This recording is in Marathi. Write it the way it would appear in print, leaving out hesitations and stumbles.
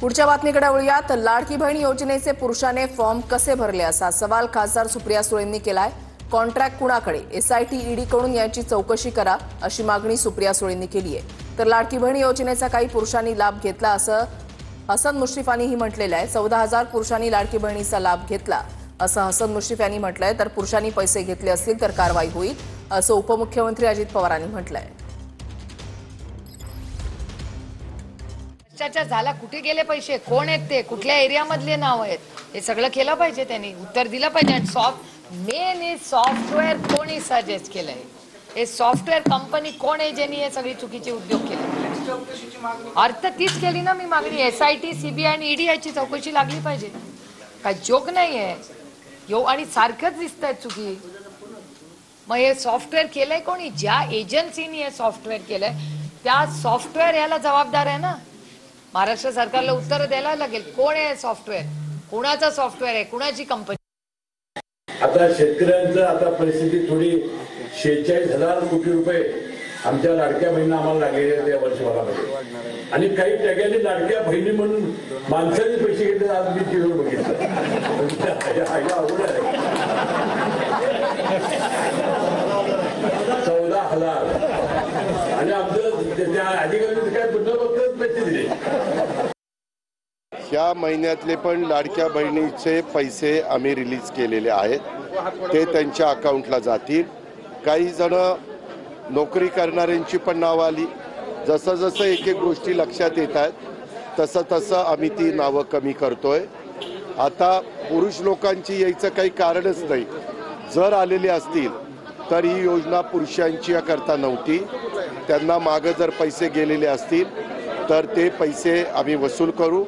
पुढच्या बातमीकडे वळूयात। लाडकी बहीण योजनेचे पुरुषाने फॉर्म कसे भरले असा सवाल खासदार सुप्रिया सुळेंनी केलाय। कॉन्ट्रॅक्ट कुणाकडे, एसआयटी ईडी कडून याची चौकशी करा अशी मागणी सुप्रिया सुळेंनी केली आहे। तर लाडकी बहीण योजनेचा काही पुरुषांनी लाभ घेतला असं हसन मुश्रीफांनीही म्हटलेलं आहे। 14,000 पुरुषांनी लाडकी बहिणीचा लाभ घेतला असं हसन मुश्रीफ यांनी म्हटलंय। तर पुरुषांनी पैसे घेतले असतील तर कारवाई होईल असं उपमुख्यमंत्री अजित पवारांनी म्हटलंय। भ्रष्टाचार झाला, कुठे गेले पैसे, कोण आहेत ते, कुठल्या एरियामधले नाव आहेत, हे सगळं केलं पाहिजे, त्यांनी उत्तर दिलं पाहिजे। आणि मेन हे सॉफ्टवेअर कोणी सजेस्ट केलंय, हे सॉफ्टवेअर कंपनी कोण आहे ज्यांनी हे सगळे चुकीचे उद्योग केले। अर्थ तीच केली ना मी मागणी, एसआयटी, सीबीआय आणि ईडी याची चौकशी लागली पाहिजे। काय जोक नाहीये यो, आणि सारखंच दिसतंय चुकी। मग हे सॉफ्टवेअर केलंय कोणी, ज्या एजन्सीने हे सॉफ्टवेअर केलंय त्या सॉफ्टवेअर याला जबाबदार आहे ना। महाराष्ट्र सरकारला उत्तर द्यायला लागेल, कोण आहे सॉफ्टवेअर, कुणाचा सॉफ्टवेअर आहे, कुणाची कंपनी। आता शेतकऱ्यांचं आता परिस्थिती थोडी 46,000 कोटी रुपये आमच्या लाडक्या बहिणींना आम्हाला लागलेले आहेत या वर्षभरामध्ये। आणि काही टॅगाने लाडक्या बहिणी म्हणून माणसाने पैसे घेतले, आज मी टीव्हीवर बघितलं। 14,000 आणि आमचं त्या अधिकाऱ्यांनी काय बंदोबस्त पैसे दिले। या महिन्यातले पण लाडक्या बहिणीचे पैसे आम्ही रिलीज केलेले आहेत, ते त्यांच्या अकाउंटला जातील। काही जण नोकरी करणाऱ्यांची पण नावं आली, जसं जसं एक एक गोष्टी लक्षात येत आहेत तसं तसं आम्ही ती नावं कमी करतोय। आता पुरुष लोकांची यायचं काही कारणच नाही, जर आलेले असतील तर ही योजना पुरुषांची करता नव्हती, त्यांना मागं जर पैसे गेलेले असतील तर ते पैसे आम्ही वसूल करू।